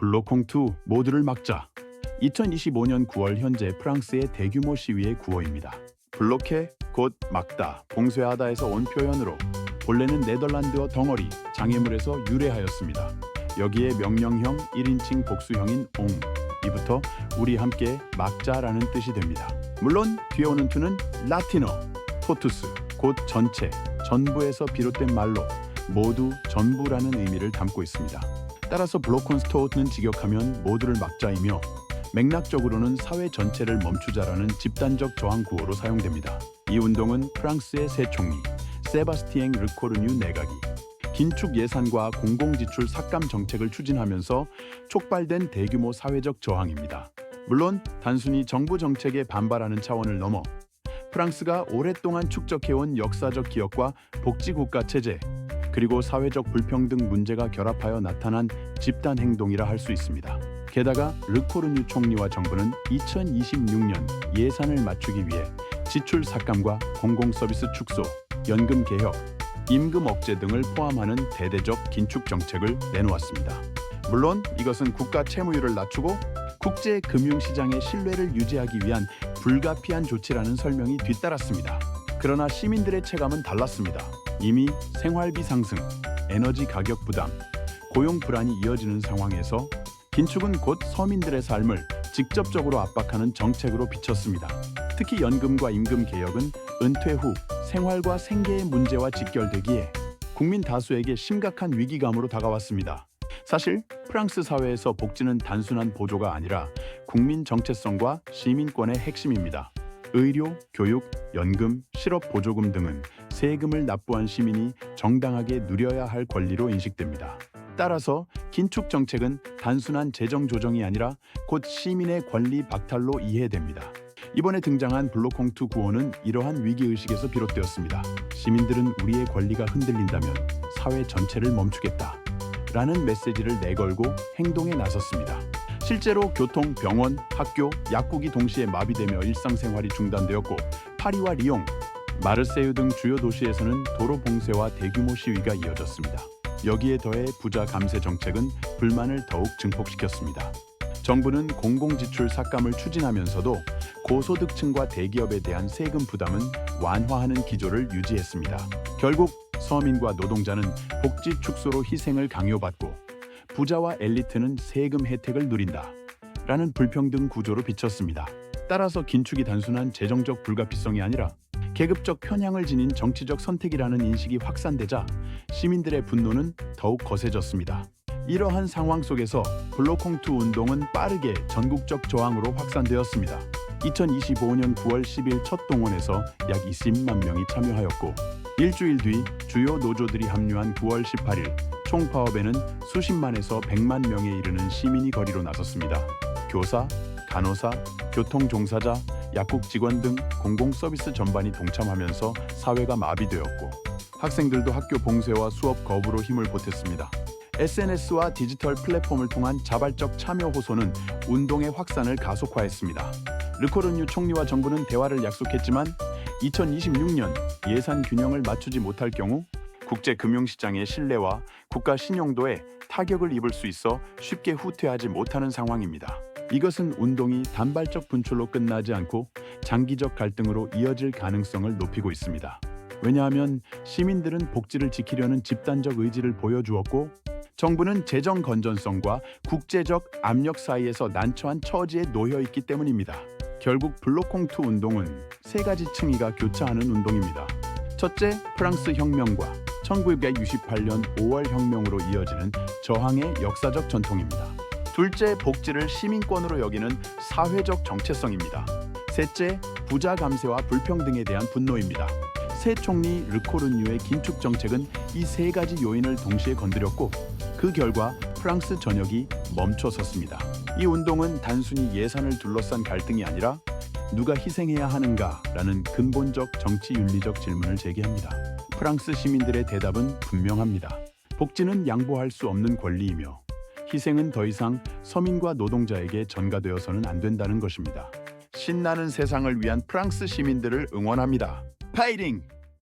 블로콩2 모두를 막자. 2025년 9월 현재 프랑스의 대규모 시위의 구호입니다. 블로케 곧 막다, 봉쇄하다에서 온 표현으로 본래는 네덜란드어 덩어리, 장애물에서 유래하였습니다. 여기에 명령형 1인칭 복수형인 옹, 이부터 우리 함께 막자라는 뜻이 됩니다. 물론 뒤에 오는 투는 라틴어, 토투스, 곧 전체, 전부에서 비롯된 말로 모두 전부라는 의미를 담고 있습니다. 따라서 블로콘스토우트는 직역하면 모두를 막자이며 맥락적으로는 사회 전체를 멈추자라는 집단적 저항 구호로 사용됩니다. 이 운동은 프랑스의 새 총리 세바스티엥 르코르뉴 내각이 긴축 예산과 공공지출 삭감 정책을 추진하면서 촉발된 대규모 사회적 저항입니다. 물론 단순히 정부 정책에 반발하는 차원을 넘어 프랑스가 오랫동안 축적해온 역사적 기억과 복지국가 체제, 그리고 사회적 불평등 문제가 결합하여 나타난 집단 행동이라 할 수 있습니다. 게다가 르코르뉴 총리와 정부는 2026년 예산을 맞추기 위해 지출 삭감과 공공서비스 축소, 연금 개혁, 임금 억제 등을 포함하는 대대적 긴축 정책을 내놓았습니다. 물론 이것은 국가 채무율을 낮추고 국제 금융시장의 신뢰를 유지하기 위한 불가피한 조치라는 설명이 뒤따랐습니다. 그러나 시민들의 체감은 달랐습니다. 이미 생활비 상승, 에너지 가격 부담, 고용 불안이 이어지는 상황에서 긴축은 곧 서민들의 삶을 직접적으로 압박하는 정책으로 비쳤습니다. 특히 연금과 임금 개혁은 은퇴 후 생활과 생계의 문제와 직결되기에 국민 다수에게 심각한 위기감으로 다가왔습니다. 사실 프랑스 사회에서 복지는 단순한 보조가 아니라 국민 정체성과 시민권의 핵심입니다. 의료, 교육, 연금, 실업 보조금 등은 세금을 납부한 시민이 정당하게 누려야 할 권리로 인식됩니다. 따라서 긴축 정책은 단순한 재정 조정이 아니라 곧 시민의 권리 박탈로 이해됩니다. 이번에 등장한 블로콩2 구호는 이러한 위기의식에서 비롯되었습니다. 시민들은 우리의 권리가 흔들린다면 사회 전체를 멈추겠다 라는 메시지를 내걸고 행동에 나섰습니다. 실제로 교통, 병원, 학교, 약국이 동시에 마비되며 일상생활이 중단되었고 파리와 리옹, 마르세유 등 주요 도시에서는 도로 봉쇄와 대규모 시위가 이어졌습니다. 여기에 더해 부자 감세 정책은 불만을 더욱 증폭시켰습니다. 정부는 공공지출 삭감을 추진하면서도 고소득층과 대기업에 대한 세금 부담은 완화하는 기조를 유지했습니다. 결국 서민과 노동자는 복지 축소로 희생을 강요받고 부자와 엘리트는 세금 혜택을 누린다 라는 불평등 구조로 비쳤습니다. 따라서 긴축이 단순한 재정적 불가피성이 아니라 계급적 편향을 지닌 정치적 선택이라는 인식이 확산되자 시민들의 분노는 더욱 거세졌습니다. 이러한 상황 속에서 블로콩2 운동은 빠르게 전국적 저항으로 확산되었습니다. 2025년 9월 10일 첫 동원에서 약 20만 명이 참여하였고 일주일 뒤 주요 노조들이 합류한 9월 18일 총 파업에는 수십만에서 100만 명에 이르는 시민이 거리로 나섰습니다. 교사, 간호사, 교통 종사자, 약국 직원 등 공공서비스 전반이 동참하면서 사회가 마비되었고 학생들도 학교 봉쇄와 수업 거부로 힘을 보탰습니다. SNS와 디지털 플랫폼을 통한 자발적 참여 호소는 운동의 확산을 가속화했습니다. 르코르뉴 총리와 정부는 대화를 약속했지만 2026년 예산 균형을 맞추지 못할 경우 국제 금융시장의 신뢰와 국가 신용도에 타격을 입을 수 있어 쉽게 후퇴하지 못하는 상황입니다. 이것은 운동이 단발적 분출로 끝나지 않고 장기적 갈등으로 이어질 가능성을 높이고 있습니다. 왜냐하면 시민들은 복지를 지키려는 집단적 의지를 보여주었고 정부는 재정 건전성과 국제적 압력 사이에서 난처한 처지에 놓여 있기 때문입니다. 결국 블로콩2 운동은 세 가지 층위가 교차하는 운동입니다. 첫째, 프랑스 혁명과 1968년 5월 혁명으로 이어지는 저항의 역사적 전통입니다. 둘째, 복지를 시민권으로 여기는 사회적 정체성입니다. 셋째, 부자 감세와 불평등에 대한 분노입니다. 새 총리 르코르뉴의 긴축 정책은 이 세 가지 요인을 동시에 건드렸고 그 결과 프랑스 전역이 멈춰섰습니다. 이 운동은 단순히 예산을 둘러싼 갈등이 아니라 누가 희생해야 하는가라는 근본적 정치 윤리적 질문을 제기합니다. 프랑스 시민들의 대답은 분명합니다. 복지는 양보할 수 없는 권리이며 희생은 더 이상 서민과 노동자에게 전가되어서는 안 된다는 것입니다. 신나는 세상을 위한 프랑스 시민들을 응원합니다. 파이팅!